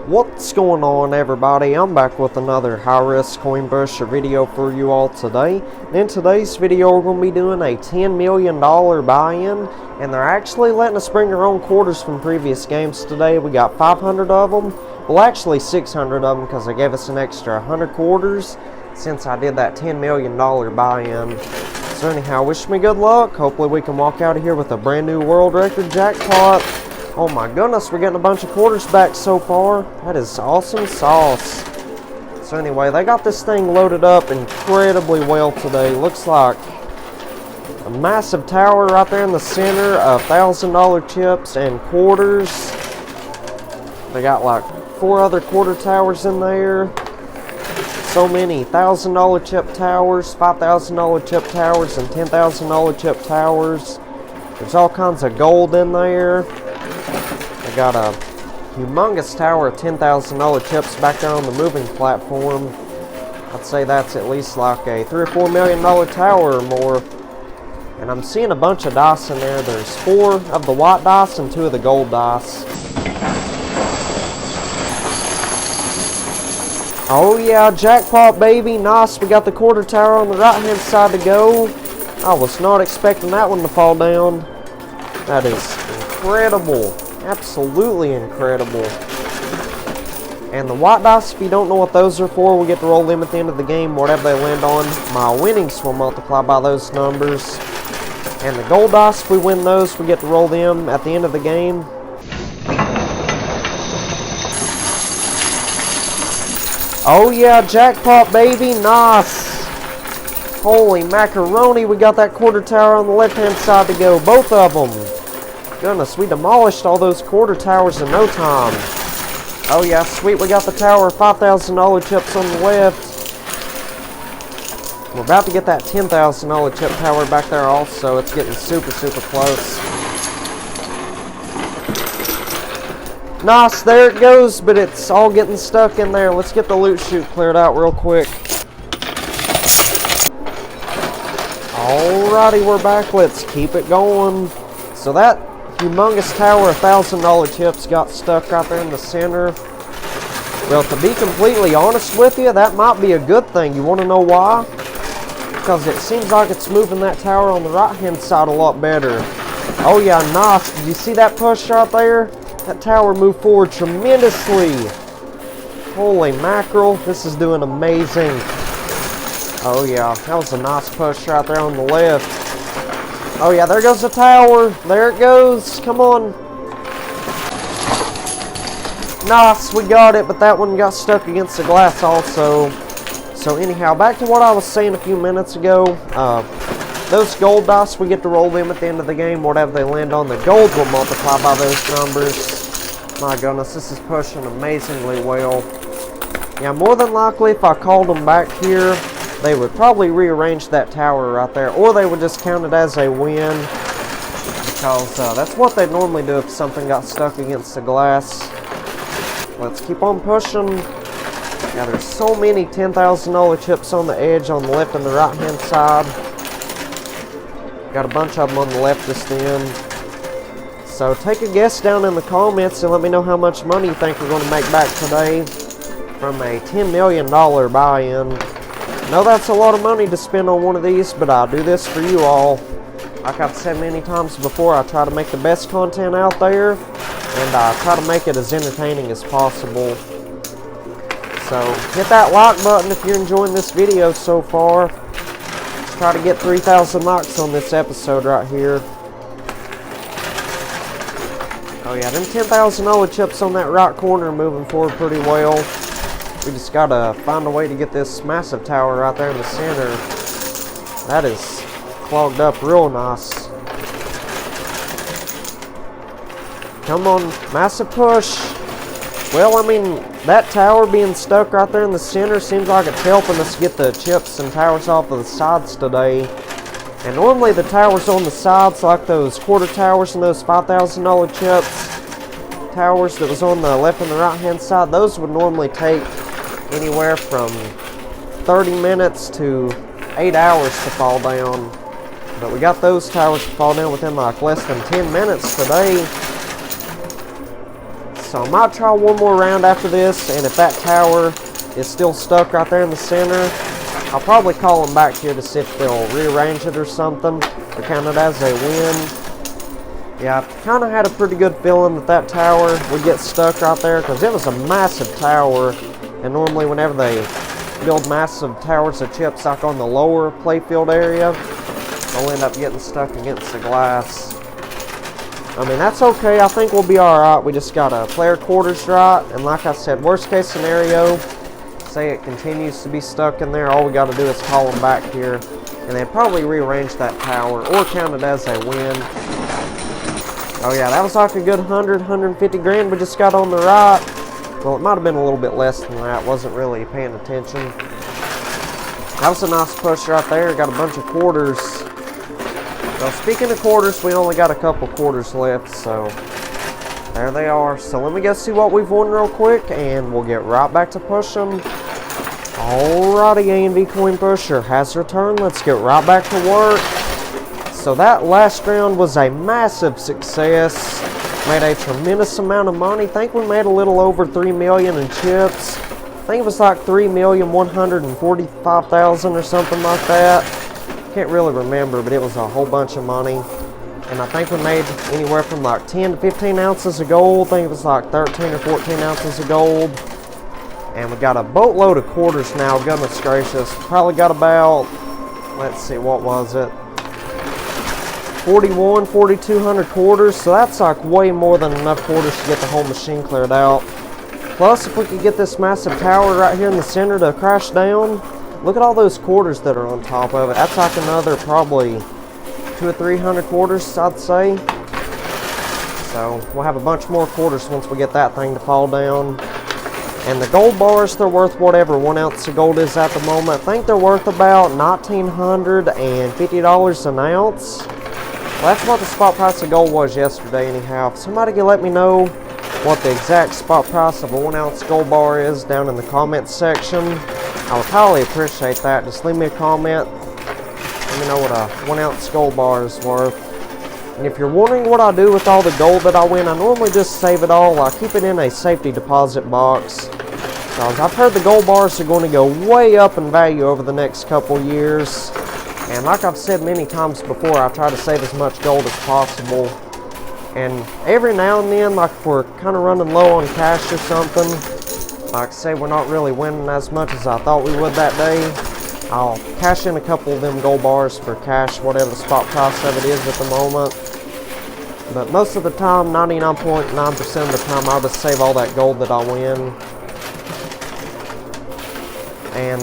What's going on, everybody? I'm back with another high-risk coin pusher video for you all today. And in today's video, we're going to be doing a $10 million buy-in, and they're actually letting us bring our own quarters from previous games today. We got 500 of them. Well, actually 600 of them, because they gave us an extra 100 quarters since I did that $10 million buy-in. So anyhow, wish me good luck. Hopefully we can walk out of here with a brand new world record jackpot. Oh my goodness, we're getting a bunch of quarters back so far. That is awesome sauce. So anyway, they got this thing loaded up incredibly well today. Looks like a massive tower right there in the center of $1,000 chips and quarters. They got like 4 other quarter towers in there. So many $1,000 chip towers, $5,000 chip towers, and $10,000 chip towers. There's all kinds of gold in there. I got a humongous tower of $10,000 chips back there on the moving platform. I'd say that's at least like a $3 or $4 million tower or more. And I'm seeing a bunch of dice in there. There's 4 of the white dice and 2 of the gold dice. Oh yeah, jackpot baby, nice. We got the quarter tower on the right hand side to go. I was not expecting that one to fall down. That is incredible. Absolutely incredible. And the white dice, if you don't know what those are for, we get to roll them at the end of the game. Whatever they land on, my winnings will multiply by those numbers. And the gold dice, if we win those, we get to roll them at the end of the game. Oh yeah, jackpot baby, nice. Holy macaroni, we got that quarter tower on the left hand side to go, both of them. Goodness, we demolished all those quarter towers in no time. Oh yeah, sweet, we got the tower of $5,000 chips on the left. We're about to get that $10,000 chip tower back there also. It's getting super close. Nice, there it goes, but it's all getting stuck in there. Let's get the loot chute cleared out real quick. Alrighty, we're back. Let's keep it going. So that humongous tower of $1,000 chips got stuck right there in the center. Well, to be completely honest with you, that might be a good thing. You want to know why? Because it seems like it's moving that tower on the right hand side a lot better. Oh yeah, nice. Did you see that push right there? That tower moved forward tremendously. Holy mackerel, this is doing amazing. Oh yeah, that was a nice push right there on the left. Oh yeah, there goes the tower. There it goes. Come on. Nice, we got it, but that one got stuck against the glass also. So anyhow, back to what I was saying a few minutes ago. Those gold dice, we get to roll them at the end of the game. Whatever they land on, the gold will multiply by those numbers. My goodness, this is pushing amazingly well. Yeah, more than likely, if I called them back here, they would probably rearrange that tower right there, or they would just count it as a win, because that's what they'd normally do if something got stuck against the glass. Let's keep on pushing. Yeah, there's so many $10,000 chips on the edge on the left and the right hand side. Got a bunch of them on the left just then. So take a guess down in the comments and let me know how much money you think we're going to make back today from a $10 million buy-in. I know that's a lot of money to spend on one of these, but I do this for you all. Like I've said many times before, I try to make the best content out there, and I try to make it as entertaining as possible. So hit that like button if you're enjoying this video so far. Let's try to get 3,000 likes on this episode right here. Oh yeah, them $10,000 chips on that right corner are moving forward pretty well. We just gotta find a way to get this massive tower right there in the center. That is clogged up real nice. Come on, massive push. Well, I mean, that tower being stuck right there in the center seems like it's helping us get the chips and towers off of the sides today. And normally the towers on the sides, like those quarter towers and those $5,000 chips towers that was on the left and the right hand side, those would normally take anywhere from 30 minutes to 8 hours to fall down. But we got those towers to fall down within like less than 10 minutes today. So I might try one more round after this, and if that tower is still stuck right there in the center, I'll probably call them back here to see if they'll rearrange it or something, or count it as a win. Yeah, I kind of had a pretty good feeling that that tower would get stuck right there, because it was a massive tower, and normally whenever they build massive towers of chips like on the lower playfield area, they'll end up getting stuck against the glass. I mean, that's okay. I think we'll be alright. We just gotta play our quarters right, and like I said, worst case scenario, say it continues to be stuck in there, all we gotta do is call them back here, and they'd probably rearrange that tower, or count it as a win. Oh yeah, that was like a good 150 grand we just got on the right. Well, it might have been a little bit less than that. Wasn't really paying attention. That was a nice push right there. Got a bunch of quarters. So speaking of quarters, we only got a couple quarters left, so there they are. So let me go see what we've won real quick, and we'll get right back to pushing. Alrighty, A&V Coin Pusher has returned. Let's get right back to work. So that last round was a massive success. Made a tremendous amount of money. I think we made a little over 3 million in chips. I think it was like 3,145,000 or something like that. Can't really remember, but it was a whole bunch of money. And I think we made anywhere from like 10 to 15 ounces of gold. I think it was like 13 or 14 ounces of gold. And we got a boatload of quarters now, goodness gracious. Probably got about, let's see, what was it? 4,200 quarters, so that's like way more than enough quarters to get the whole machine cleared out. Plus, if we could get this massive tower right here in the center to crash down, look at all those quarters that are on top of it. That's like another probably 200 or 300 quarters, I'd say. So we'll have a bunch more quarters once we get that thing to fall down. And the gold bars, they're worth whatever 1 ounce of gold is at the moment. I think they're worth about $1,950 an ounce. Well, that's what the spot price of gold was yesterday anyhow. If somebody can let me know what the exact spot price of a 1 ounce gold bar is down in the comments section, I would highly appreciate that. Just leave me a comment. Let me know what a 1 ounce gold bar is worth. And if you're wondering what I do with all the gold that I win, I normally just save it all. I keep it in a safety deposit box. Because I've heard the gold bars are going to go way up in value over the next couple years. And like I've said many times before, I try to save as much gold as possible. And every now and then, like if we're kind of running low on cash or something, like say we're not really winning as much as I thought we would that day, I'll cash in a couple of them gold bars for cash, whatever the spot price of it is at the moment. But most of the time, 99.9% of the time, I'll just save all that gold that I win. And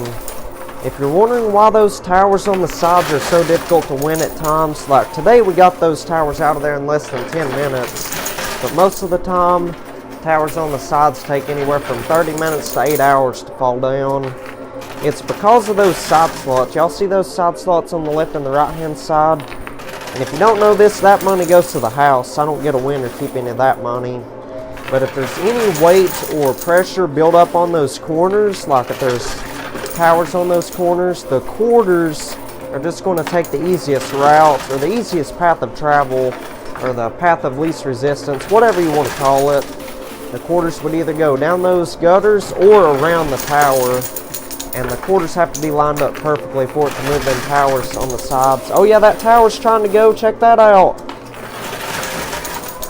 if you're wondering why those towers on the sides are so difficult to win at times, like today we got those towers out of there in less than 10 minutes. But most of the time, towers on the sides take anywhere from 30 minutes to 8 hours to fall down. It's because of those side slots. Y'all see those side slots on the left and the right hand side? And if you don't know this, that money goes to the house. I don't get a win or keep any of that money. But if there's any weight or pressure built up on those corners, like if there's towers on those corners, the quarters are just going to take the easiest route or the easiest path of travel or the path of least resistance, whatever you want to call it. The quarters would either go down those gutters or around the tower, and the quarters have to be lined up perfectly for it to move them towers on the sides. Oh yeah, that tower's trying to go. Check that out.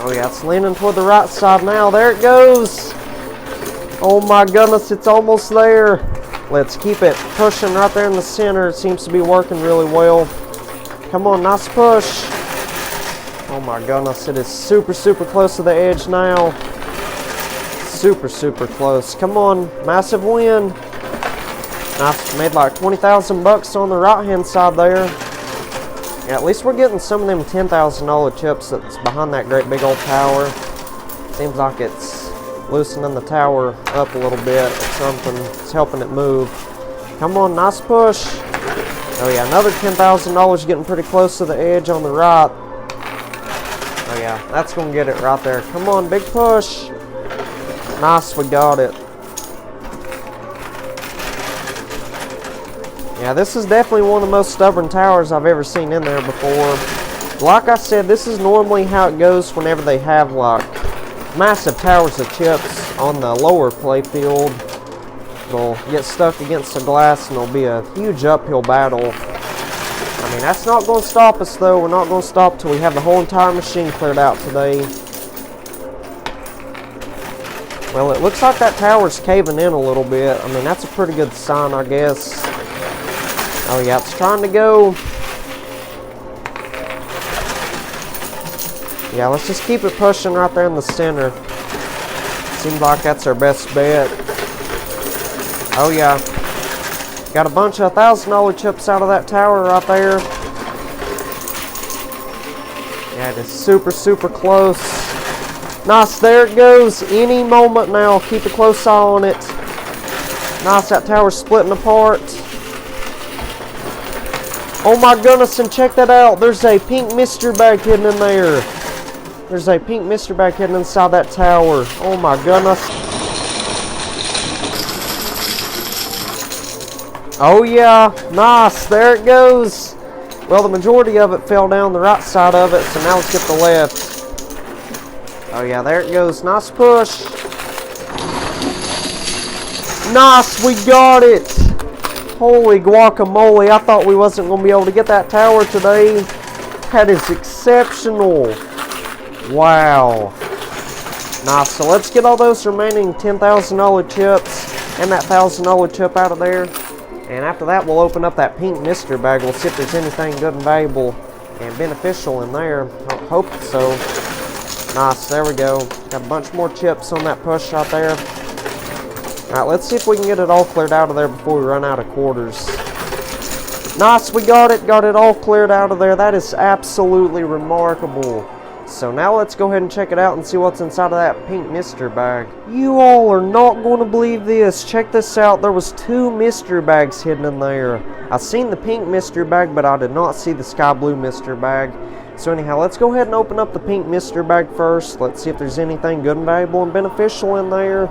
Oh yeah, it's leaning toward the right side now. There it goes. Oh my goodness, it's almost there. Let's keep it pushing right there in the center. It seems to be working really well. Come on, nice push. Oh my goodness, it is super, super close to the edge now. Super, super close. Come on, massive win. Nice, made like 20,000 bucks on the right hand side there. Yeah, at least we're getting some of them $10,000 chips that's behind that great big old tower. Seems like it's loosening the tower up a little bit or something. It's helping it move. Come on, nice push. Oh yeah, another $10,000 getting pretty close to the edge on the right. Oh yeah, that's gonna get it right there. Come on, big push. Nice, we got it. Yeah, this is definitely one of the most stubborn towers I've ever seen in there before. Like I said, this is normally how it goes whenever they have like massive towers of chips on the lower playfield. It'll get stuck against the glass and it'll be a huge uphill battle. I mean, that's not going to stop us though. We're not going to stop till we have the whole entire machine cleared out today. Well, it looks like that tower's caving in a little bit. I mean, that's a pretty good sign, I guess. Oh yeah, it's trying to go. Yeah, let's just keep it pushing right there in the center. Seems like that's our best bet. Oh yeah. Got a bunch of $1,000 chips out of that tower right there. Yeah, it is super, super close. Nice, there it goes. Any moment now. Keep a close eye on it. Nice, that tower's splitting apart. Oh my goodness, and check that out. There's a pink mystery bag hidden in there. There's a pink mystery bag hidden inside that tower. Oh my goodness. Oh yeah, nice, there it goes. Well, the majority of it fell down the right side of it, so now let's get the left. Oh yeah, there it goes, nice push. Nice, we got it. Holy guacamole, I thought we wasn't going to be able to get that tower today. That is exceptional. Wow. Nice, so let's get all those remaining $10,000 chips and that $1,000 chip out of there. And after that, we'll open up that pink mystery bag. We'll see if there's anything good and valuable and beneficial in there. I hope so. Nice, there we go. Got a bunch more chips on that push right there. Alright, let's see if we can get it all cleared out of there before we run out of quarters. Nice, we got it all cleared out of there. That is absolutely remarkable. So now let's go ahead and check it out and see what's inside of that pink mystery bag. You all are not going to believe this. Check this out. There was 2 mystery bags hidden in there. I seen the pink mystery bag, but I did not see the sky blue mystery bag. So anyhow, let's go ahead and open up the pink mystery bag first. Let's see if there's anything good and valuable and beneficial in there.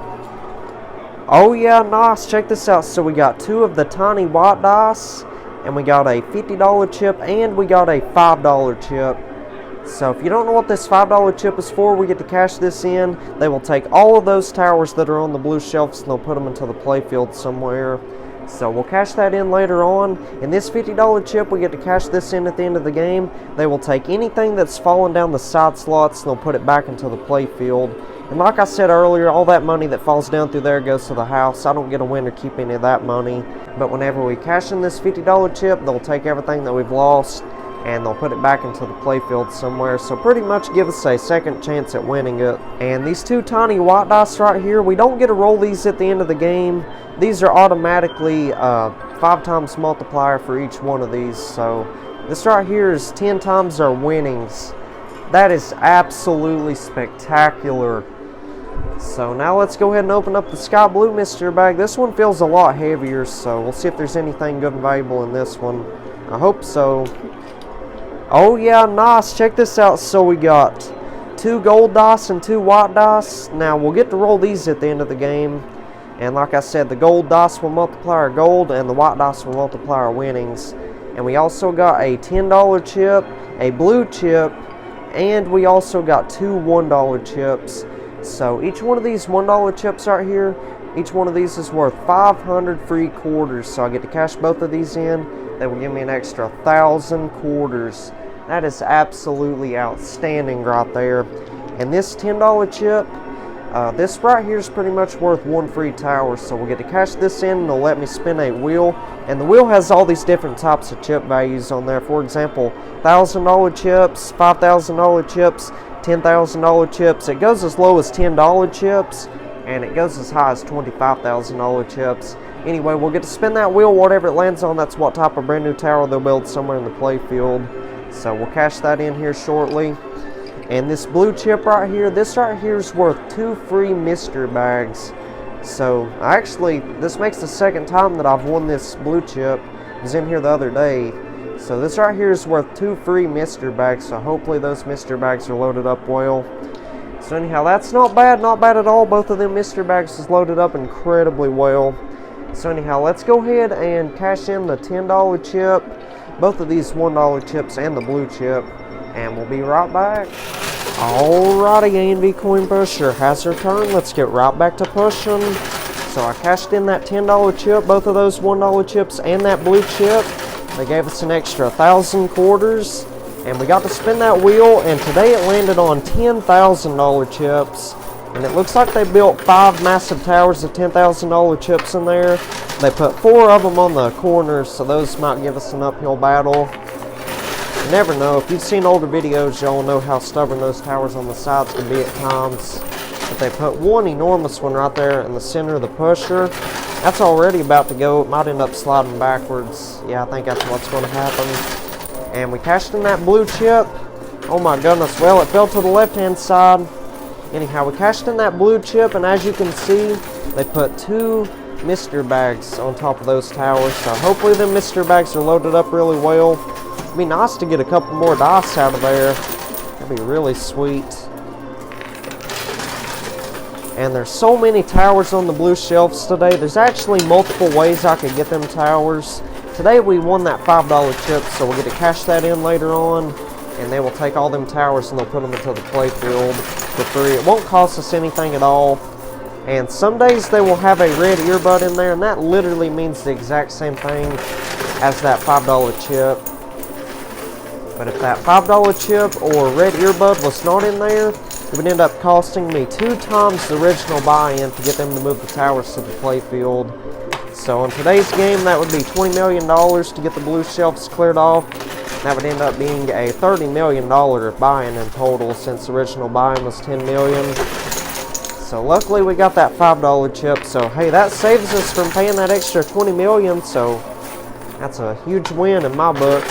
Oh yeah, nice. Check this out. So we got 2 of the tiny white dice, and we got a $50 chip, and we got a $5 chip. So if you don't know what this $5 chip is for, we get to cash this in. They will take all of those towers that are on the blue shelves and they'll put them into the playfield somewhere. So we'll cash that in later on. In this $50 chip, we get to cash this in at the end of the game. They will take anything that's fallen down the side slots and they'll put it back into the playfield. And like I said earlier, all that money that falls down through there goes to the house. I don't get a win or keep any of that money. But whenever we cash in this $50 chip, they'll take everything that we've lost and they'll put it back into the playfield somewhere. So pretty much give us a second chance at winning it. And these 2 tiny white dice right here, we don't get to roll these at the end of the game. These are automatically 5 times multiplier for each one of these. So this right here is 10 times our winnings. That is absolutely spectacular. So now let's go ahead and open up the sky blue mystery bag. This one feels a lot heavier, so we'll see if there's anything good and valuable in this one. I hope so. Oh yeah, nice. Check this out. So we got 2 gold dice and 2 white dice. Now we'll get to roll these at the end of the game. And like I said, the gold dice will multiply our gold and the white dice will multiply our winnings. And we also got a $10 chip, a blue chip, and we also got 2 $1 chips. So each one of these $1 chips right here, each one of these is worth 500 free quarters. So I get to cash both of these in. They will give me an extra 1,000 quarters. That is absolutely outstanding right there. And this $10 chip, this right here is pretty much worth 1 free tower. So we'll get to cash this in and they'll let me spin a wheel. And the wheel has all these different types of chip values on there. For example, $1,000 chips, $5,000 chips, $10,000 chips. It goes as low as $10 chips and it goes as high as $25,000 chips. Anyway, we'll get to spin that wheel. Whatever it lands on, that's what type of brand new tower they'll build somewhere in the playfield. So we'll cash that in here shortly. And this blue chip right here, this right here is worth 2 free mystery bags. So actually, this makes the second time that I've won this blue chip. I was in here the other day. So this right here is worth 2 free mystery bags. So hopefully those mystery bags are loaded up well. So anyhow, that's not bad at all. Both of them mystery bags is loaded up incredibly well. So anyhow, let's go ahead and cash in the $10 chip, both of these $1 chips and the blue chip, and we'll be right back. Alrighty, A&V Coin Pusher has her turn. Let's get right back to pushing. So I cashed in that $10 chip, both of those $1 chips, and that blue chip. They gave us an extra 1,000 quarters, and we got to spin that wheel, and today it landed on $10,000 chips. And it looks like they built 5 massive towers of $10,000 chips in there. They put 4 of them on the corners, so those might give us an uphill battle. You never know. If you've seen older videos, y'all know how stubborn those towers on the sides can be at times. But they put one enormous one right there in the center of the pusher. That's already about to go. It might end up sliding backwards. Yeah, I think that's what's going to happen. And we cashed in that blue chip. Oh my goodness. Well, it fell to the left-hand side. Anyhow, we cashed in that blue chip, and as you can see, they put 2 mystery bags on top of those towers. So hopefully them mystery bags are loaded up really well. It'd be nice to get a couple more dice out of there. That'd be really sweet. And there's so many towers on the blue shelves today. There's actually multiple ways I could get them towers. Today we won that $5 chip, so we'll get to cash that in later on. And they will take all them towers and they'll put them into the playfield for free. It won't cost us anything at all. And some days they will have a red earbud in there, and that literally means the exact same thing as that $5 chip. But if that $5 chip or red earbud was not in there, it would end up costing me 2 times the original buy-in to get them to move the towers to the playfield. So in today's game, that would be $20 million to get the blue shelves cleared off. That would end up being a $30 million buy-in in total, since the original buy-in was $10 million. So luckily we got that $5 chip. So hey, that saves us from paying that extra $20 million. So that's a huge win in my book.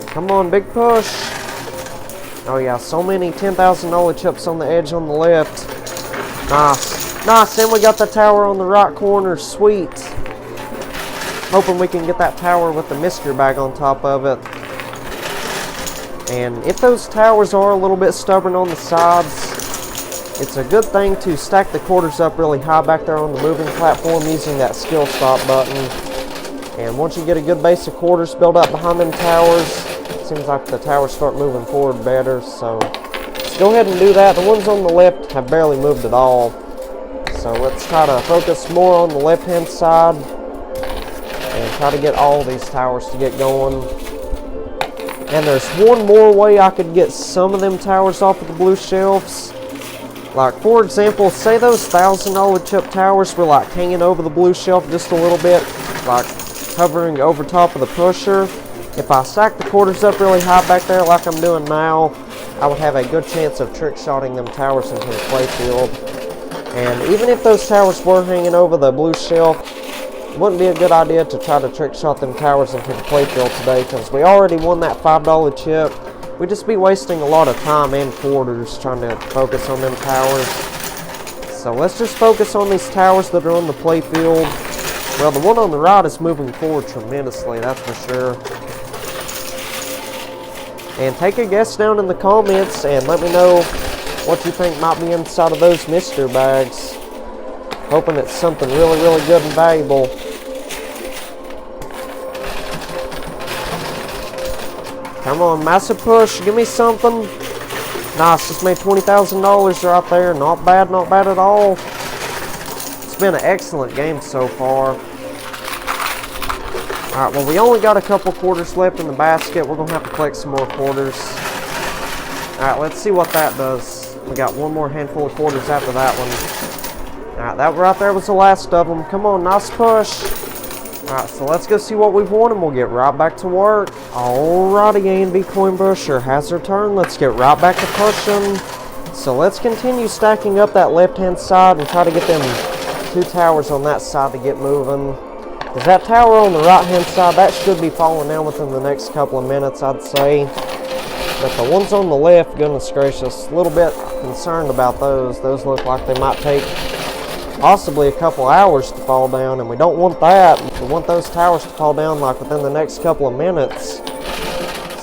Come on, big push. Oh yeah, so many $10,000 chips on the edge on the left. Nice. Nice, and we got the tower on the right corner. Sweet. Hoping we can get that tower with the mystery bag on top of it. And if those towers are a little bit stubborn on the sides, it's a good thing to stack the quarters up really high back there on the moving platform using that skill stop button. And once you get a good base of quarters built up behind them towers, it seems like the towers start moving forward better. So let's go ahead and do that. The ones on the left have barely moved at all. So let's try to focus more on the left-hand side and try to get all these towers to get going. And there's one more way I could get some of them towers off of the blue shelves. Like, for example, say those $1,000 chip towers were like hanging over the blue shelf just a little bit, like hovering over top of the pusher. If I stack the quarters up really high back there like I'm doing now, I would have a good chance of trick shotting them towers into the playfield. And even if those towers were hanging over the blue shelf, it wouldn't be a good idea to try to trick shot them towers into the playfield today, because we already won that $5 chip. We'd just be wasting a lot of time and quarters trying to focus on them towers. So let's just focus on these towers that are on the playfield. Well, the one on the right is moving forward tremendously, that's for sure. And take a guess down in the comments and let me know what you think might be inside of those mystery bags. Hoping it's something really, really good and valuable. Come on, massive push. Give me something. Nice, just made $20,000 right there. Not bad at all. It's been an excellent game so far. Alright, well, we only got a couple quarters left in the basket. We're going to have to collect some more quarters. Alright, let's see what that does. We got one more handful of quarters after that one. Alright, that right there was the last of them. Come on, nice push. Alright, so let's go see what we've won and we'll get right back to work. Alrighty, A&V Coin Pusher has her turn. Let's get right back to pushing. So let's continue stacking up that left-hand side and try to get them 2 towers on that side to get moving. Because that tower on the right-hand side, that should be falling down within the next couple of minutes, I'd say. But the ones on the left, goodness gracious, a little bit concerned about those. Those look like they might take possibly a couple hours to fall down, and we don't want that. We want those towers to fall down like within the next couple of minutes.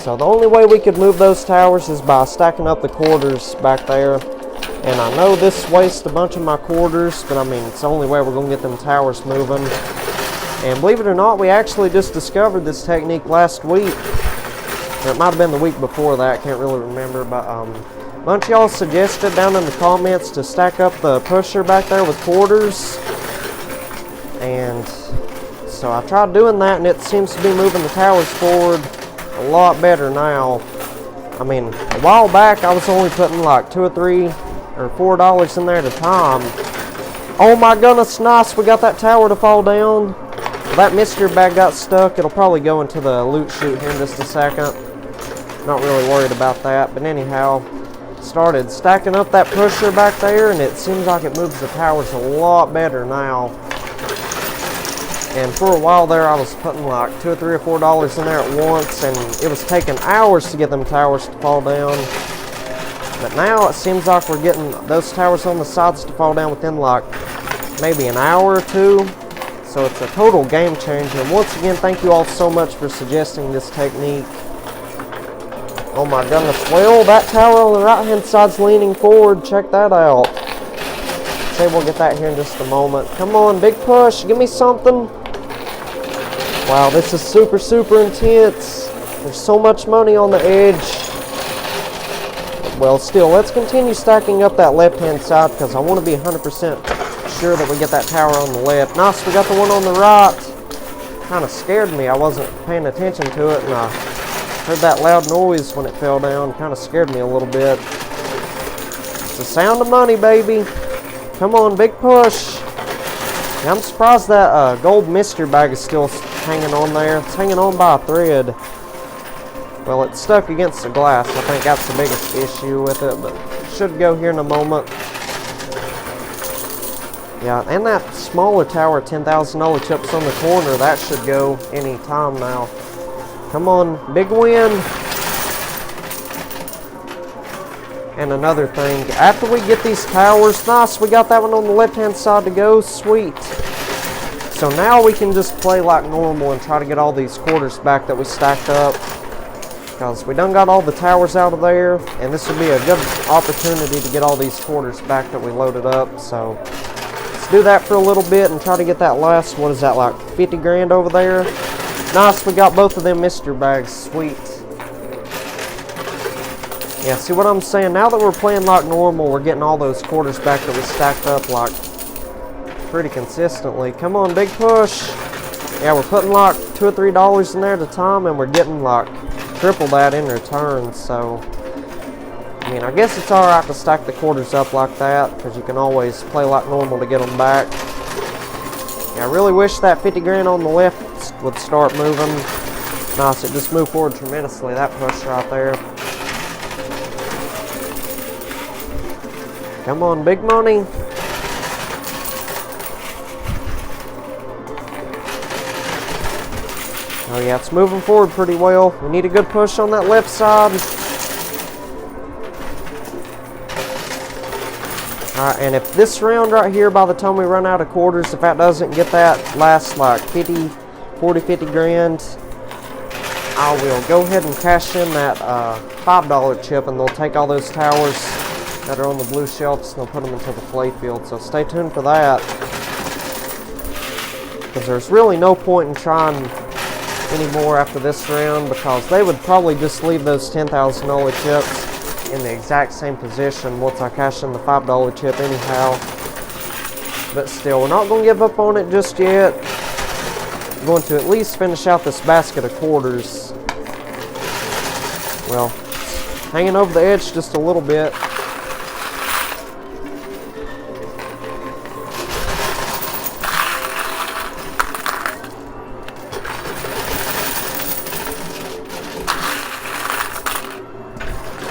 So the only way we could move those towers is by stacking up the quarters back there. And I know this wastes a bunch of my quarters, but I mean, it's the only way we're going to get them towers moving. And believe it or not, we actually just discovered this technique last week. Or it might have been the week before that, can't really remember, but a bunch of y'all suggested down in the comments to stack up the pusher back there with quarters. And so I tried doing that, and it seems to be moving the towers forward a lot better now. I mean, a while back I was only putting like $2 or $3 or $4 in there at a time. Oh my goodness, nice, we got that tower to fall down. Well, that mystery bag got stuck. It'll probably go into the loot chute here in just a second. Not really worried about that, but anyhow, started stacking up that pusher back there, and it seems like it moves the towers a lot better now. And for a while there, I was putting like $2 or $3 or $4 in there at once, and it was taking hours to get them towers to fall down. But now it seems like we're getting those towers on the sides to fall down within like maybe an hour or two. So it's a total game changer. And once again, thank you all so much for suggesting this technique. Oh my goodness. Well, that tower on the right hand side's leaning forward. Check that out. Say we'll get that here in just a moment. Come on, big push. Give me something. Wow, this is super, super intense. There's so much money on the edge. Well, still, let's continue stacking up that left-hand side because I want to be 100% sure that we get that tower on the left. Nice, we got the one on the right. Kind of scared me. I wasn't paying attention to it, and I heard that loud noise when it fell down. Kind of scared me a little bit. It's the sound of money, baby. Come on, big push. Yeah, I'm surprised that gold mystery bag is still hanging on there. It's hanging on by a thread. Well, it's stuck against the glass. I think that's the biggest issue with it, but it should go here in a moment. Yeah, and that smaller tower, $10,000 chips on the corner, that should go any time now. Come on, big win. And another thing, after we get these towers, nice, we got that one on the left-hand side to go, sweet. So now we can just play like normal and try to get all these quarters back that we stacked up. Because we done got all the towers out of there, and this would be a good opportunity to get all these quarters back that we loaded up. So let's do that for a little bit and try to get that last, what is that, like 50 grand over there? Nice, we got both of them mystery bags, sweet. Yeah, see what I'm saying? Now that we're playing like normal, we're getting all those quarters back that we stacked up like pretty consistently. Come on, big push. Yeah, we're putting like $2 or $3 in there at a time, and we're getting like triple that in return. So I mean, I guess it's alright to stack the quarters up like that, because you can always play like normal to get them back. Yeah, I really wish that 50 grand on the left would start moving. Nice, it just moved forward tremendously, that push right there. Come on, big money. Oh yeah, it's moving forward pretty well. We need a good push on that left side. Alright, and if this round right here, by the time we run out of quarters, if that doesn't get that last like 40, 50 grand, I will go ahead and cash in that $5 chip, and they'll take all those towers that are on the blue shelves and they'll put them into the playfield. So stay tuned for that, because there's really no point in trying anymore after this round, because they would probably just leave those $10,000 chips in the exact same position once I cash in the $5 chip anyhow. But still, we're not going to give up on it just yet. We're going to at least finish out this basket of quarters. Well, hanging over the edge just a little bit.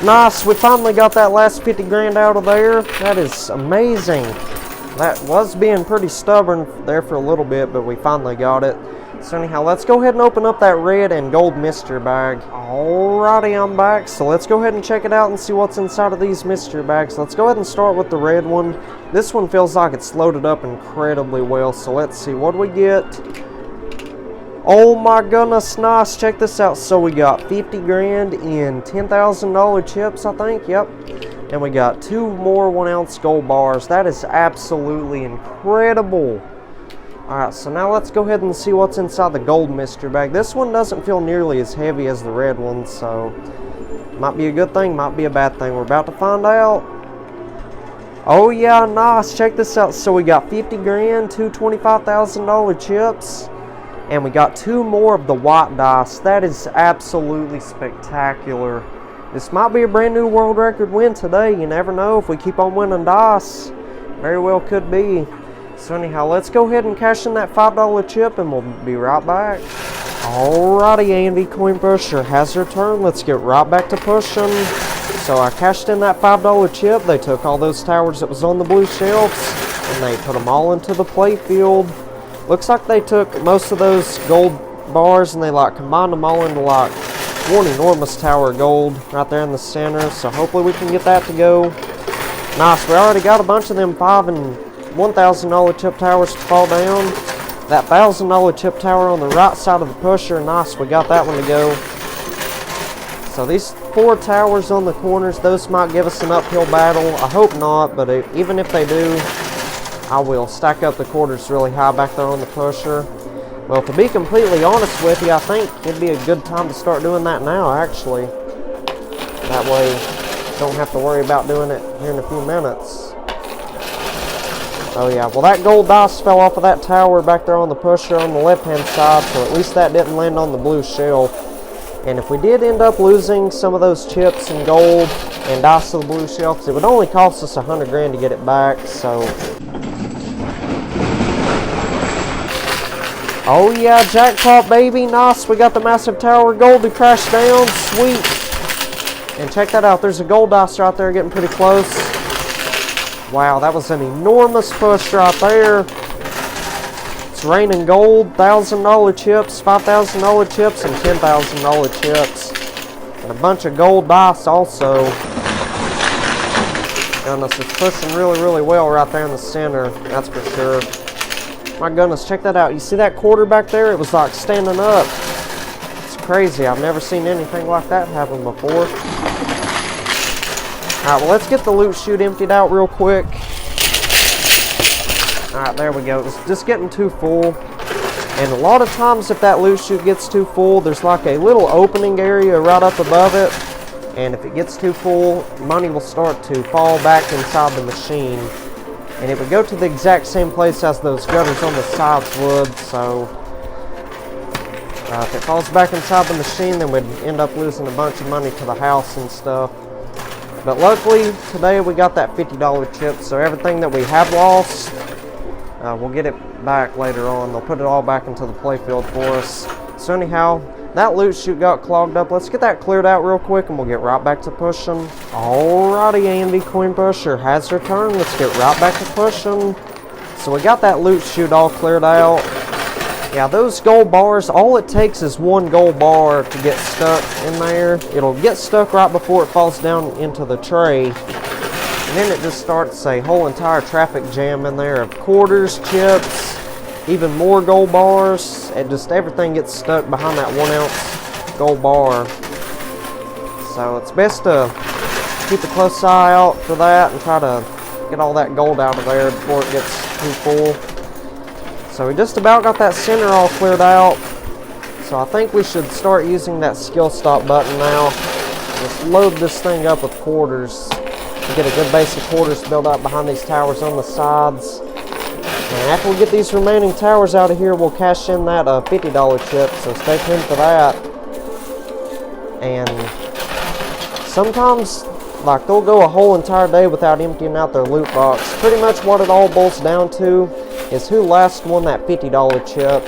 Nice, we finally got that last 50 grand out of there. That is amazing. That was being pretty stubborn there for a little bit, but we finally got it. So anyhow, let's go ahead and open up that red and gold mystery bag. Alrighty, I'm back. So let's go ahead and check it out and see what's inside of these mystery bags. Let's go ahead and start with the red one. This one feels like it's loaded up incredibly well. So let's see, what do we get? Oh my goodness, nice. Check this out. So we got 50 grand in $10,000 chips, I think. Yep. And we got 2 more 1 ounce gold bars. That is absolutely incredible. Alright, so now let's go ahead and see what's inside the gold mystery bag. This one doesn't feel nearly as heavy as the red one, so might be a good thing, might be a bad thing. We're about to find out. Oh yeah, nice. Check this out. So we got 50 grand, two $25,000 chips, and we got 2 more of the white dice. That is absolutely spectacular. This might be a brand new world record win today. You never know if we keep on winning dice. Very well could be. So anyhow, let's go ahead and cash in that $5 chip and we'll be right back. Alrighty, Andy Coin Pusher has her turn. Let's get right back to pushing. So I cashed in that $5 chip. They took all those towers that was on the blue shelves and they put them all into the playfield. Looks like they took most of those gold bars and they like combined them all into like one enormous tower of gold right there in the center. So hopefully we can get that to go. Nice, we already got a bunch of them $5 and $1,000 chip towers to fall down. That $1,000 chip tower on the right side of the pusher, nice, we got that one to go. So these 4 towers on the corners, those might give us an uphill battle. I hope not, but even if they do, I will stack up the quarters really high back there on the pusher. Well, to be completely honest with you, I think it'd be a good time to start doing that now, actually. That way, don't have to worry about doing it here in a few minutes. Oh yeah, well that gold dice fell off of that tower back there on the pusher on the left-hand side, so at least that didn't land on the blue shelf. And if we did end up losing some of those chips and gold and dice to the blue shelves, it would only cost us 100 grand to get it back, so. Oh yeah, jackpot baby, nice, we got the massive tower of gold to crash down, sweet. And check that out, there's a gold dice right there getting pretty close. Wow, that was an enormous push right there. It's raining gold, $1,000 chips, $5,000 chips, and $10,000 chips. And a bunch of gold dice also. Goodness, it's pushing really, really well right there in the center, that's for sure. My goodness, check that out. You see that quarter back there? It was like standing up. It's crazy. I've never seen anything like that happen before. Alright, well let's get the loot chute emptied out real quick. Alright, there we go. It's just getting too full. And a lot of times if that loot chute gets too full, there's like a little opening area right up above it. And if it gets too full, money will start to fall back inside the machine. And it would go to the exact same place as those gutters on the sides would, so if it falls back inside the machine, then we'd end up losing a bunch of money to the house and stuff. But luckily, today we got that $50 chip, so everything that we have lost, we'll get it back later on. They'll put it all back into the playfield for us. So anyhow, that loot chute got clogged up. Let's get that cleared out real quick and we'll get right back to pushing. Alrighty, Andy Coin Pusher has her turn. Let's get right back to pushing. So we got that loot chute all cleared out. Yeah, those gold bars, all it takes is one gold bar to get stuck in there. It'll get stuck right before it falls down into the tray. And then it just starts a whole entire traffic jam in there of quarters, chips, even more gold bars. It just, everything gets stuck behind that 1 ounce gold bar. So it's best to keep a close eye out for that and try to get all that gold out of there before it gets too full. So we just about got that center all cleared out. So I think we should start using that skill stop button now. Just load this thing up with quarters. Get a good base of quarters built up behind these towers on the sides. And after we get these remaining towers out of here, we'll cash in that $50 chip, so stay tuned for that. And sometimes, like, they'll go a whole entire day without emptying out their loot box. Pretty much what it all boils down to is who last won that $50 chip.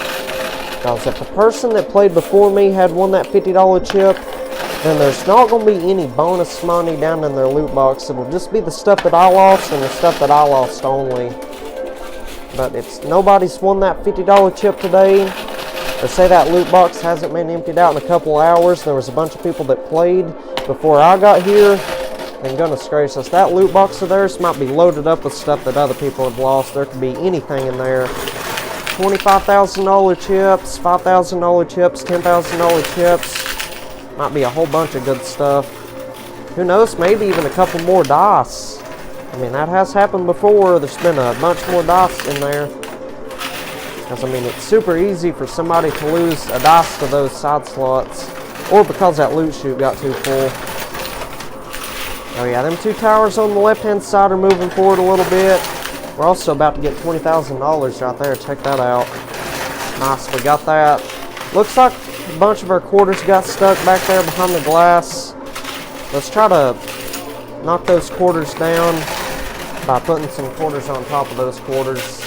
Because if the person that played before me had won that $50 chip, then there's not going to be any bonus money down in their loot box. It'll just be the stuff that I lost and the stuff that I lost only. But if nobody's won that $50 chip today, or say that loot box hasn't been emptied out in a couple hours, there was a bunch of people that played before I got here, then goodness gracious, that loot box of theirs might be loaded up with stuff that other people have lost. There could be anything in there. $25,000 chips, $5,000 chips, $10,000 chips. Might be a whole bunch of good stuff. Who knows, maybe even a couple more dice. I mean, that has happened before. There's been a bunch more dice in there. Because, I mean, it's super easy for somebody to lose a dice to those side slots. Or because that loot chute got too full. Oh yeah, them 2 towers on the left-hand side are moving forward a little bit. We're also about to get $20,000 right there. Check that out. Nice, we got that. Looks like a bunch of our quarters got stuck back there behind the glass. Let's try to knock those quarters down by putting some quarters on top of those quarters.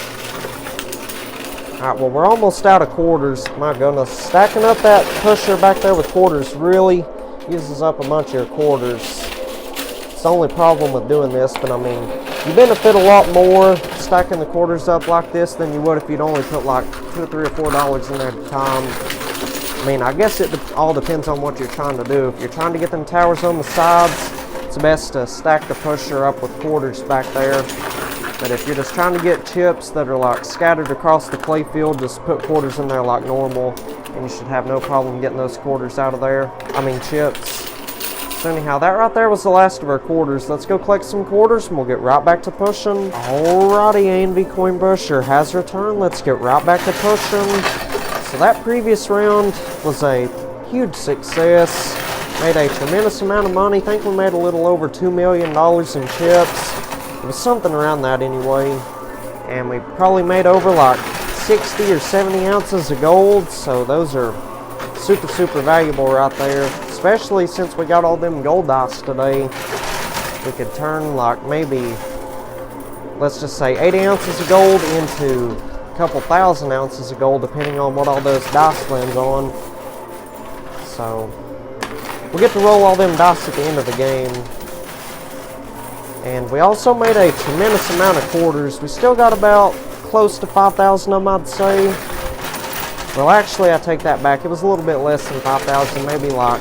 Alright, well, we're almost out of quarters. My goodness. Stacking up that pusher back there with quarters really uses up a bunch of your quarters. It's the only problem with doing this, but I mean, you benefit a lot more stacking the quarters up like this than you would if you'd only put like $2 or $3 or $4 in there at a time. I mean, I guess it all depends on what you're trying to do. If you're trying to get them towers on the sides, it's best to stack the pusher up with quarters back there. But if you're just trying to get chips that are like scattered across the playfield, just put quarters in there like normal, and you should have no problem getting those quarters out of there. I mean chips. So anyhow, that right there was the last of our quarters. Let's go collect some quarters and we'll get right back to pushing. Alrighty, A&V Coin Pusher has returned. Let's get right back to pushing. So that previous round was a huge success. Made a tremendous amount of money. I think we made a little over $2 million in chips. It was something around that anyway. And we probably made over like 60 or 70 ounces of gold. So those are super, super valuable right there. Especially since we got all them gold dice today. We could turn like maybe, let's just say 80 ounces of gold into a couple thousand ounces of gold, depending on what all those dice lands on. So we'll get to roll all them dice at the end of the game. And we also made a tremendous amount of quarters. We still got about close to 5,000 of them, I'd say. Well, actually, I take that back. It was a little bit less than 5,000, maybe like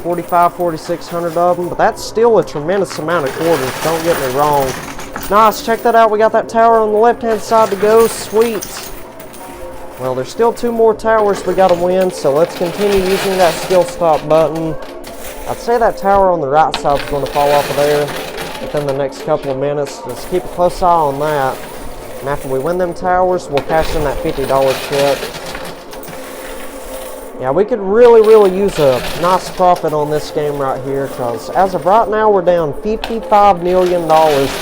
4,600 of them. But that's still a tremendous amount of quarters, don't get me wrong. Nice, check that out. We got that tower on the left-hand side to go. Sweet. Well, there's still 2 more towers we got to win, so let's continue using that skill stop button. I'd say that tower on the right side is going to fall off of there within the next couple of minutes. Just keep a close eye on that. And after we win them towers, we'll cash in that $50 chip. Yeah, we could really use a nice profit on this game right here, because as of right now, we're down $55 million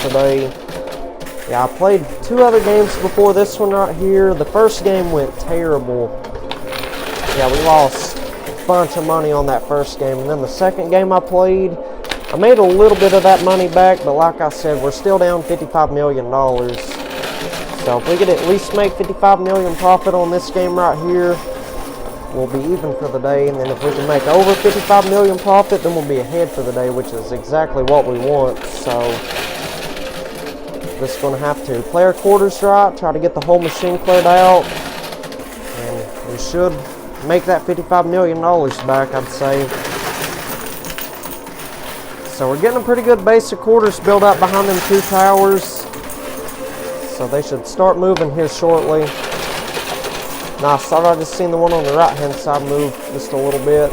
today. Yeah, I played 2 other games before this one right here. The first game went terrible. Yeah, we lost a bunch of money on that first game. And then the second game I played, I made a little bit of that money back, but like I said, we're still down $55 million. So if we could at least make $55 million profit on this game right here, we'll be even for the day. And then if we can make over $55 million profit, then we'll be ahead for the day, which is exactly what we want. So just going to have to play our quarters right, try to get the whole machine cleared out, and we should make that $55 million back, I'd say. So we're getting a pretty good base of quarters built up behind them 2 towers. So they should start moving here shortly. Nice, thought I just seen the one on the right hand side move just a little bit.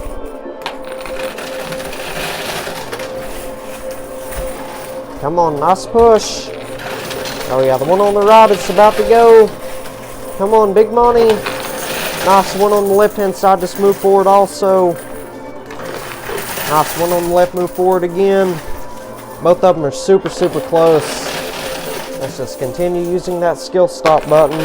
Come on, nice push. Oh yeah, the one on the right is about to go. Come on, big money. Nice, one on the left hand side just moved forward also. Nice, one on the left, move forward again. Both of them are super close. Let's just continue using that skill stop button.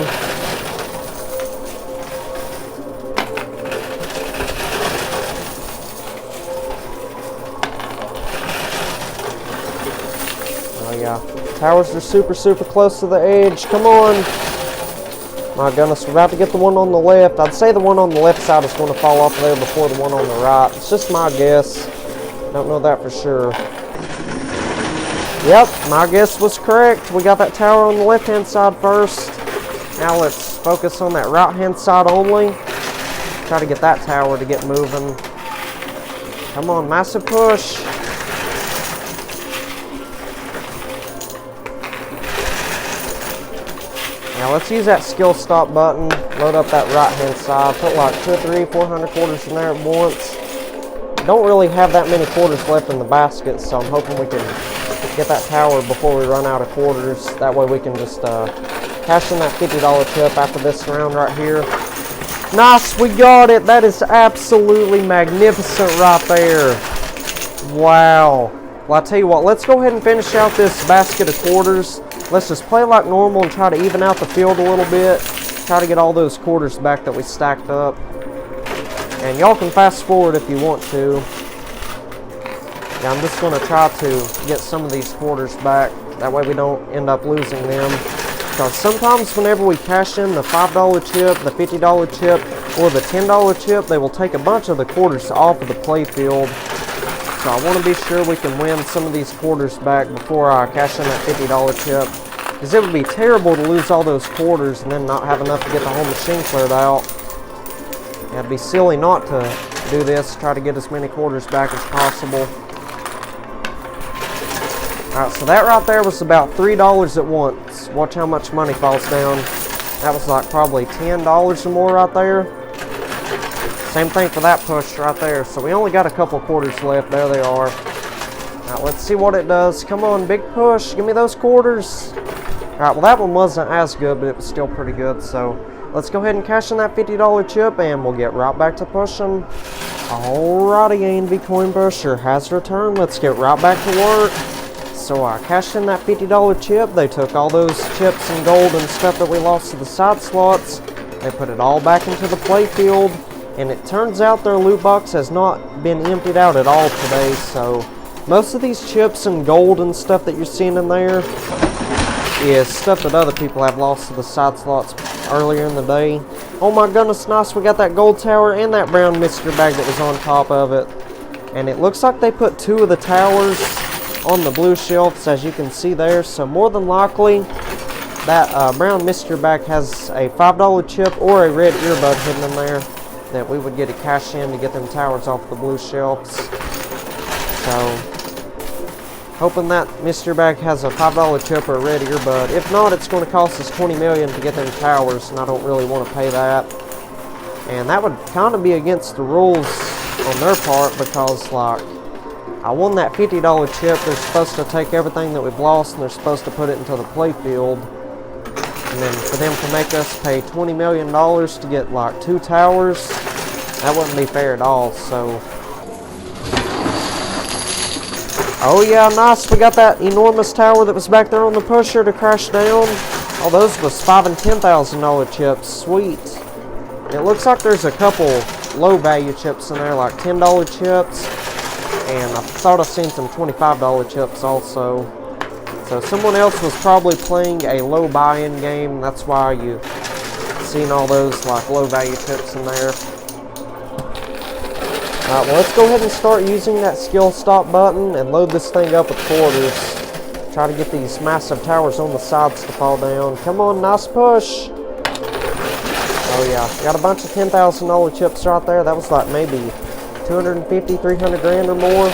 Oh yeah, towers are super close to the edge. Come on. My goodness, we're about to get the one on the left. I'd say the one on the left side is going to fall off there before the one on the right. It's just my guess. Don't know that for sure. Yep, my guess was correct. We got that tower on the left-hand side first. Now let's focus on that right-hand side only. Try to get that tower to get moving. Come on, massive push. Now let's use that skill stop button, load up that right hand side, put like 200, 300, 400 quarters in there at once. Don't really have that many quarters left in the basket, so I'm hoping we can get that tower before we run out of quarters. That way we can just Cash in that $50 chip after this round right here. Nice, we got it. That is absolutely magnificent right there. Wow. Well, I tell you what, let's go ahead and finish out this basket of quarters. Let's just play like normal and try to even out the field a little bit. Try to get all those quarters back that we stacked up. And y'all can fast forward if you want to. Yeah, I'm just going to try to get some of these quarters back. That way we don't end up losing them. Because sometimes whenever we cash in the $5 chip, the $50 chip, or the $10 chip, they will take a bunch of the quarters off of the playfield. So I want to be sure we can win some of these quarters back before I cash in that $50 chip. Because it would be terrible to lose all those quarters and then not have enough to get the whole machine cleared out. It'd be silly not to do this, try to get as many quarters back as possible. Alright, so that right there was about $3 at once. Watch how much money falls down. That was like probably $10 or more right there. Same thing for that push right there. So we only got a couple quarters left. There they are. Alright, let's see what it does. Come on, big push. Give me those quarters. Alright, well that one wasn't as good, but it was still pretty good. So let's go ahead and cash in that $50 chip and we'll get right back to pushing. Alrighty, A&V Coin Pusher has returned. Let's get right back to work. So I cashed in that $50 chip. They took all those chips and gold and stuff that we lost to the side slots. They put it all back into the playfield. And it turns out their loot box has not been emptied out at all today. So most of these chips and gold and stuff that you're seeing in there is stuff that other people have lost to the side slots earlier in the day. Oh my goodness, nice. We got that gold tower and that brown mystery bag that was on top of it. And it looks like they put 2 of the towers on the blue shelves, as you can see there. So more than likely that brown mystery bag has a $5 chip or a red earbud hidden in there that we would get to cash in to get them towers off the blue shelves. So hoping that mystery bag has a $5 chip or a red earbud. If not, it's going to cost us $20 million to get them towers, and I don't really want to pay that. And that would kind of be against the rules on their part, because like I won that $50 chip. They're supposed to take everything that we've lost and they're supposed to put it into the playfield. And then for them to make us pay $20 million to get like 2 towers, that wouldn't be fair at all. So, oh yeah, nice. We got that enormous tower that was back there on the pusher to crash down. Oh, those was $5,000 and $10,000 chips. Sweet. And it looks like there's a couple low value chips in there, like $10 chips. And I thought I seen some $25 chips also. So someone else was probably playing a low buy-in game. That's why you seen all those like low value chips in there. Alright, well let's go ahead and start using that skill stop button and load this thing up with quarters. Try to get these massive towers on the sides to fall down. Come on, nice push. Oh yeah, got a bunch of $10,000 chips right there. That was like maybe 250, 300 grand or more.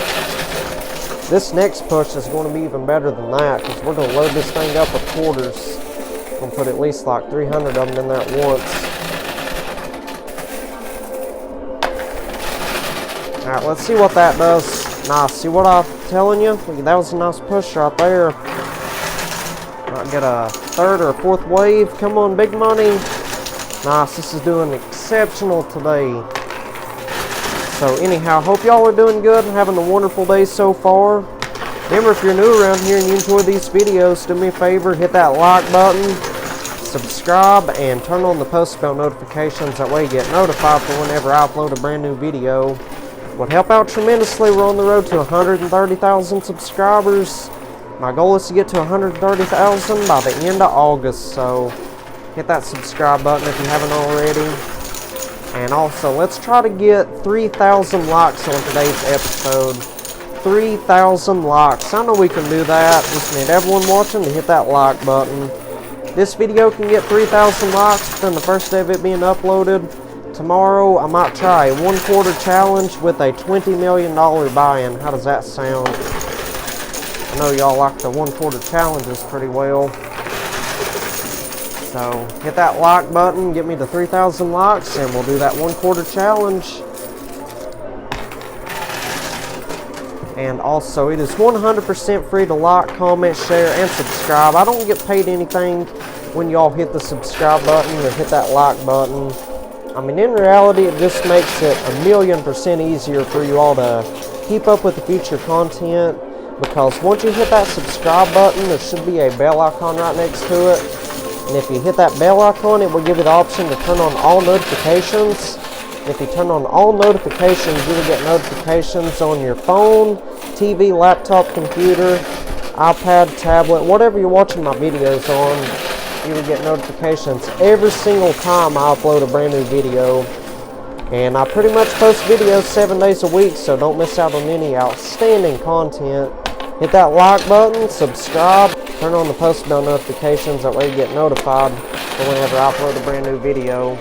This next push is going to be even better than that, because we're going to load this thing up with quarters. We're going to put at least like 300 of them in there at once. Alright, let's see what that does. Nice. See what I'm telling you? That was a nice push right there. Might get a 3rd or a 4th wave. Come on, big money. Nice. This is doing exceptional today. So anyhow, hope y'all are doing good and having a wonderful day so far. Remember, if you're new around here and you enjoy these videos, do me a favor, hit that like button, subscribe, and turn on the post bell notifications. That way you get notified for whenever I upload a brand new video. It would help out tremendously. We're on the road to 130,000 subscribers. My goal is to get to 130,000 by the end of August. So hit that subscribe button if you haven't already. And also, let's try to get 3,000 likes on today's episode. 3,000 likes. I know we can do that. Just need everyone watching to hit that like button. This video can get 3,000 likes within the first day of it being uploaded. Tomorrow, I might try a 1/4 challenge with a $20 million buy-in. How does that sound? I know y'all like the 1/4 challenges pretty well. So hit that like button, get me to 3,000 likes, and we'll do that 1/4 challenge. And also, it is 100% free to like, comment, share, and subscribe. I don't get paid anything when y'all hit the subscribe button or hit that like button. I mean, in reality, it just makes it 1,000,000% easier for you all to keep up with the future content, because once you hit that subscribe button, there should be a bell icon right next to it. And if you hit that bell icon, it will give you the option to turn on all notifications. If you turn on all notifications, you will get notifications on your phone, TV, laptop, computer, iPad, tablet, whatever you're watching my videos on. You will get notifications every single time I upload a brand new video. And I pretty much post videos 7 days a week, so don't miss out on any outstanding content. Hit that like button, subscribe, turn on the post bell notifications, that way you get notified for whenever I upload a brand new video.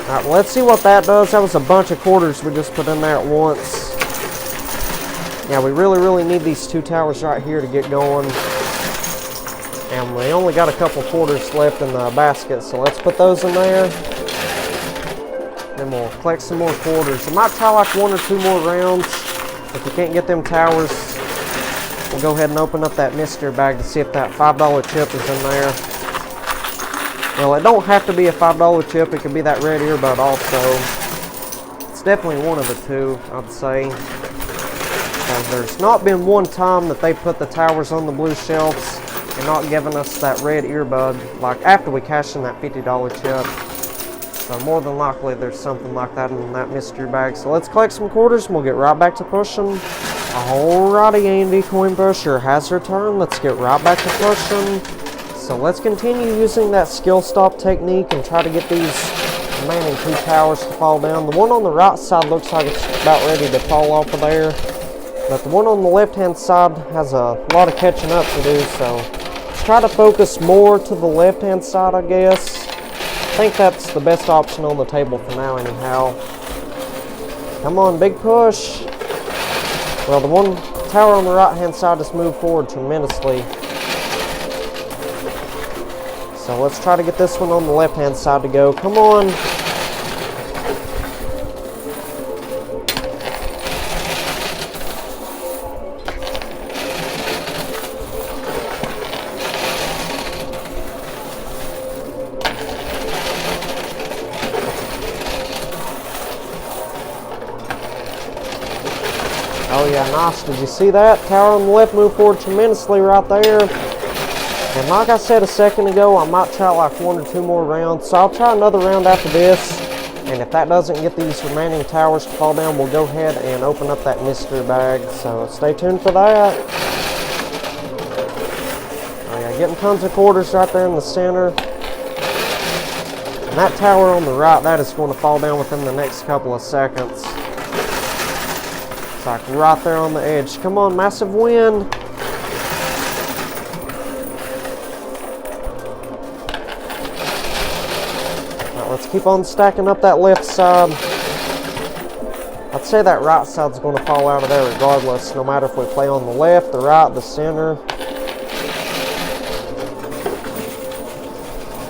Alright, well, let's see what that does. That was a bunch of quarters we just put in there at once. Yeah, we really need these 2 towers right here to get going. And we only got a couple quarters left in the basket, so let's put those in there. Then we'll collect some more quarters. I might try like 1 or 2 more rounds. If we can't get them towers, we'll go ahead and open up that mystery bag to see if that $5 chip is in there. Well, it don't have to be a $5 chip. It could be that red earbud also. It's definitely one of the two, I'd say. Because there's not been one time that they put the towers on the blue shelves and not giving us that red earbud, like after we cash in that $50 chip. So more than likely there's something like that in that mystery bag. So let's collect some quarters and we'll get right back to pushing. Alrighty, A&D Coin Pusher has returned. Let's get right back to pushing. So let's continue using that skill stop technique and try to get these remaining 2 towers to fall down. The one on the right side looks like it's about ready to fall off of there, but the one on the left hand side has a lot of catching up to do, so let's try to focus more to the left hand side, I guess. I think that's the best option on the table for now anyhow. Come on, big push. Well, the one tower on the right hand side has moved forward tremendously. So let's try to get this one on the left hand side to go. Come on. Oh yeah, nice. Did you see that? Tower on the left moved forward tremendously right there. And like I said a second ago, I might try like 1 or 2 more rounds. So I'll try another round after this. And if that doesn't get these remaining towers to fall down, we'll go ahead and open up that mystery bag. So stay tuned for that. Oh yeah, getting tons of quarters right there in the center. And that tower on the right, that is going to fall down within the next couple of seconds. It's like right there on the edge. Come on, massive win. Let's keep on stacking up that left side. I'd say that right side's going to fall out of there regardless, no matter if we play on the left, the right, the center.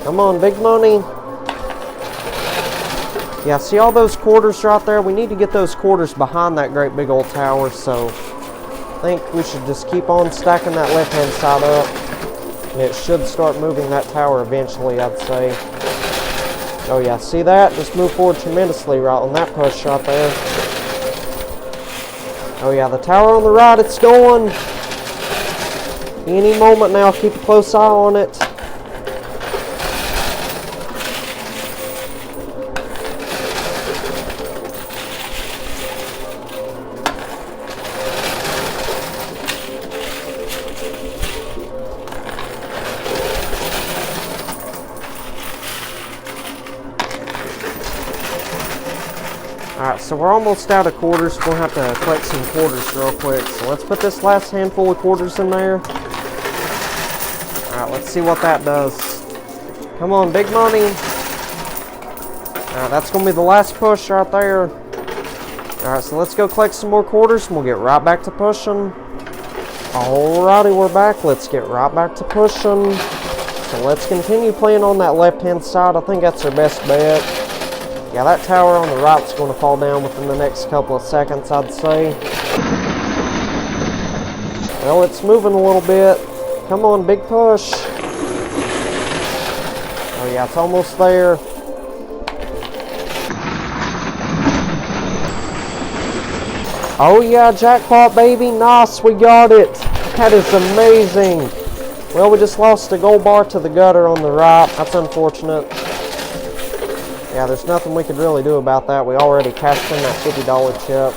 Come on, big money. Yeah, see all those quarters right there? We need to get those quarters behind that great big old tower, so I think we should just keep on stacking that left-hand side up. And it should start moving that tower eventually, I'd say. Oh yeah, see that? Just move forward tremendously right on that push right there. Oh yeah, the tower on the right, it's going. Any moment now, keep a close eye on it. Alright, so we're almost out of quarters. We'll have to collect some quarters real quick. So let's put this last handful of quarters in there. Alright, let's see what that does. Come on, big money. Alright, that's going to be the last push right there. Alright, so let's go collect some more quarters and we'll get right back to pushing. Alrighty, we're back. Let's get right back to pushing. So let's continue playing on that left-hand side. I think that's our best bet. Yeah, that tower on the right is going to fall down within the next couple of seconds, I'd say. Well, it's moving a little bit. Come on, big push. Yeah, it's almost there. Oh yeah, jackpot baby, nice, we got it. That is amazing. Well, we just lost a gold bar to the gutter on the right. That's unfortunate. Yeah, there's nothing we could really do about that. We already cashed in that $50 chip.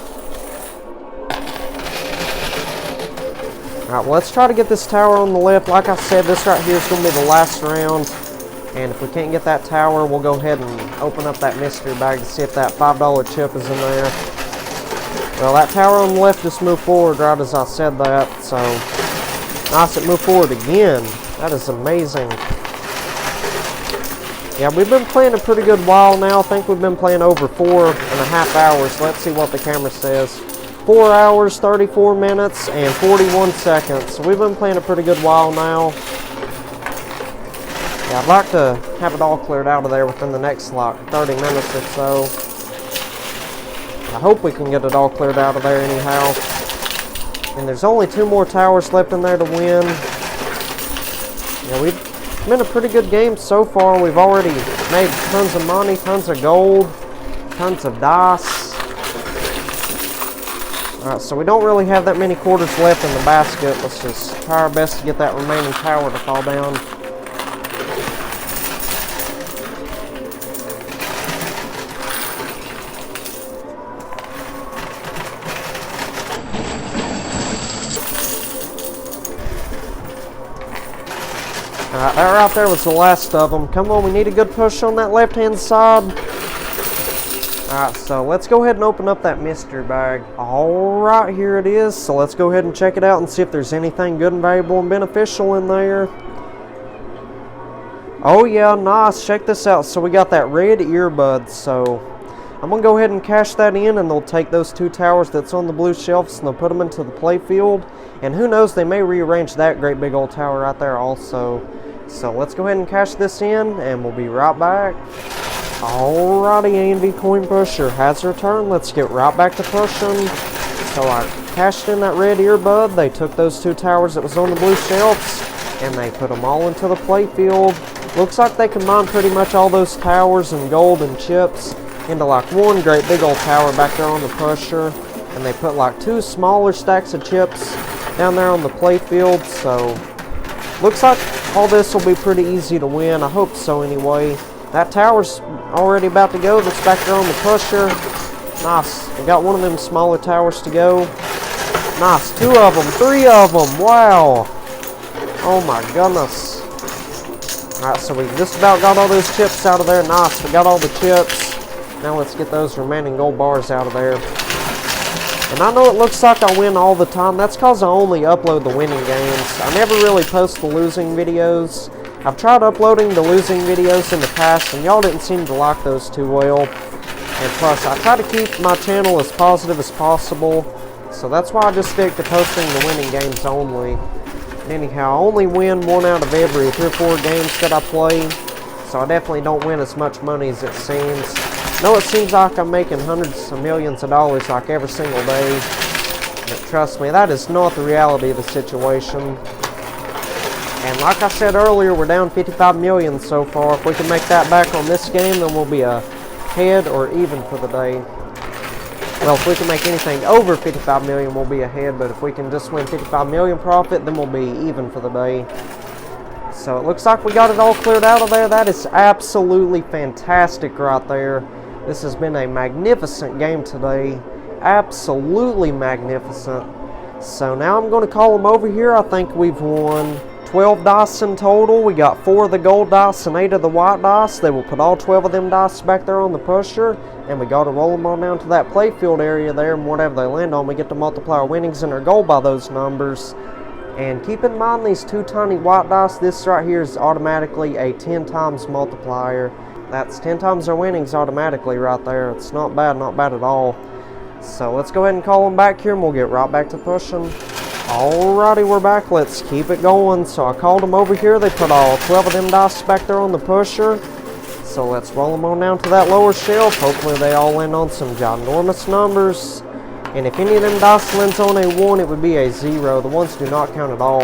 Alright, well, let's try to get this tower on the left. Like I said, this right here is going to be the last round. And if we can't get that tower, we'll go ahead and open up that mystery bag to see if that $5 chip is in there. Well, that tower on the left just moved forward right as I said that. So, nice, it moved forward again. That is amazing. Yeah, we've been playing a pretty good while now. I think we've been playing over 4.5 hours. Let's see what the camera says. 4 hours, 34 minutes, and 41 seconds. So we've been playing a pretty good while now. Yeah, I'd like to have it all cleared out of there within the next, like, 30 minutes or so. I hope we can get it all cleared out of there anyhow. And there's only 2 more towers left in there to win. Yeah, we've been a pretty good game so far. We've already made tons of money, tons of gold, tons of dice. Alright, so we don't really have that many quarters left in the basket. Let's just try our best to get that remaining tower to fall down. Alright, that right there was the last of them. Come on, we need a good push on that left-hand side. Alright, so let's go ahead and open up that mystery bag. Alright, here it is. So let's go ahead and check it out and see if there's anything good and valuable and beneficial in there. Oh yeah, nice. Check this out. So we got that red earbud. So I'm going to go ahead and cash that in, and they'll take those 2 towers that's on the blue shelves and they'll put them into the playfield. And who knows, they may rearrange that great big old tower right there also. So let's go ahead and cash this in, and we'll be right back. Alrighty, A&V Coin Pusher has returned. Let's get right back to pushing. So I cashed in that red earbud. They took those 2 towers that was on the blue shelves, and they put them all into the playfield. Looks like they combined pretty much all those towers and gold and chips into like one great big old tower back there on the pusher. And they put like 2 smaller stacks of chips down there on the playfield. So looks like all this will be pretty easy to win. I hope so anyway. That tower's already about to go. That's back there on the pusher. Nice. We got one of them smaller towers to go. Nice. 2 of them. 3 of them. Wow. Oh my goodness. Alright, so we just about got all those chips out of there. Nice. We got all the chips. Now let's get those remaining gold bars out of there. And I know it looks like I win all the time. That's because I only upload the winning games. I never really post the losing videos. I've tried uploading the losing videos in the past, and y'all didn't seem to like those too well. And plus, I try to keep my channel as positive as possible. So that's why I just stick to posting the winning games only. And anyhow, I only win 1 out of every 3 or 4 games that I play. So I definitely don't win as much money as it seems. No, it seems like I'm making hundreds of millions of dollars like every single day. But trust me, that is not the reality of the situation. And like I said earlier, we're down 55 million so far. If we can make that back on this game, then we'll be ahead or even for the day. Well, if we can make anything over 55 million, we'll be ahead. But if we can just win 55 million profit, then we'll be even for the day. So it looks like we got it all cleared out of there. That is absolutely fantastic right there. This has been a magnificent game today. Absolutely magnificent. So now I'm going to call them over here. I think we've won 12 dice in total. We got 4 of the gold dice and 8 of the white dice. They will put all 12 of them dice back there on the pusher. And we got to roll them on down to that playfield area there. And whatever they land on, we get to multiply our winnings and our gold by those numbers. And keep in mind these 2 tiny white dice. This right here is automatically a 10 times multiplier. That's 10 times our winnings automatically right there. It's not bad at all. So let's go ahead and call them back here, and we'll get right back to pushing. Alrighty, we're back. Let's keep it going. So I called them over here. They put all 12 of them dice back there on the pusher. So let's roll them on down to that lower shelf. Hopefully they all land on some ginormous numbers. And if any of them dice lands on a 1, it would be a 0. The ones do not count at all.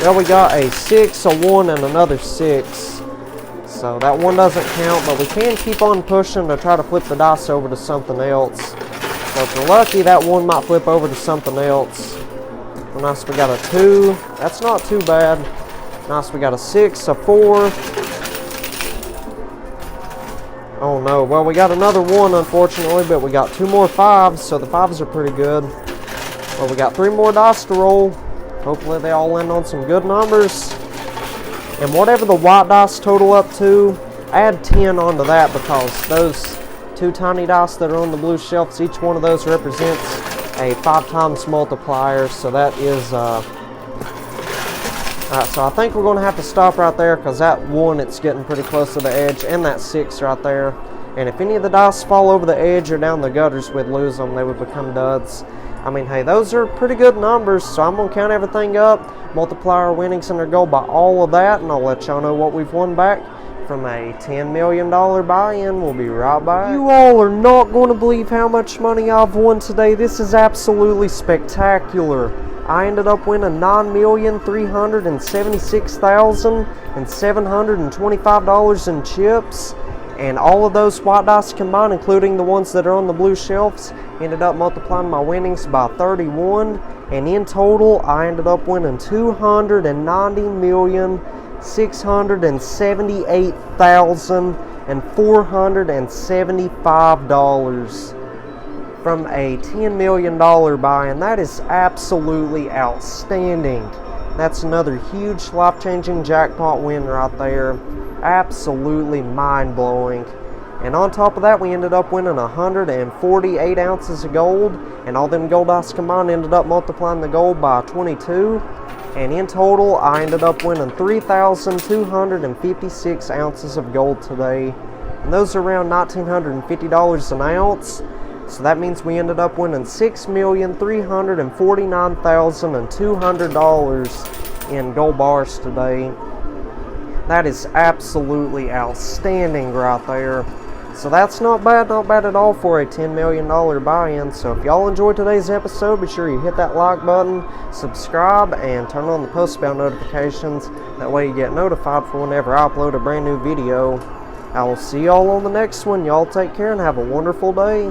Well, we got a 6, a 1, and another 6. So that one doesn't count, but we can keep on pushing to try to flip the dice over to something else. So if we're lucky, that one might flip over to something else. Well, nice, we got a 2. That's not too bad. Nice, we got a 6, a 4. Oh no, well we got another 1 unfortunately, but we got 2 more 5s, so the 5s are pretty good. Well, we got 3 more dice to roll. Hopefully they all land on some good numbers. And whatever the white dice total up to, add 10 onto that, because those 2 tiny dice that are on the blue shelves, each one of those represents a 5 times multiplier. So that is, alright, so I think we're going to have to stop right there, because that 1, it's getting pretty close to the edge, and that 6 right there. And if any of the dice fall over the edge or down the gutters, we'd lose them. They would become duds. I mean, hey, those are pretty good numbers, so I'm going to count everything up, multiply our winnings and our goal by all of that, and I'll let y'all know what we've won back from a $10 million buy-in. We'll be right back. You all are not going to believe how much money I've won today. This is absolutely spectacular. I ended up winning $9,376,725 in chips. And all of those white dice combined, including the ones that are on the blue shelves, ended up multiplying my winnings by 31. And in total, I ended up winning $290,678,475 from a $10 million buy-in. That is absolutely outstanding. That's another huge life-changing jackpot win right there. Absolutely mind-blowing. And on top of that, we ended up winning 148 ounces of gold, and all them gold dice combined ended up multiplying the gold by 22. And in total, I ended up winning 3,256 ounces of gold today, and those are around $1,950 an ounce. So that means we ended up winning $6,349,200 in gold bars today. That is absolutely outstanding right there. So that's not bad at all for a $10 million buy-in. So if y'all enjoyed today's episode, be sure you hit that like button, subscribe, and turn on the post bell notifications. That way you get notified for whenever I upload a brand new video. I will see y'all on the next one. Y'all take care and have a wonderful day.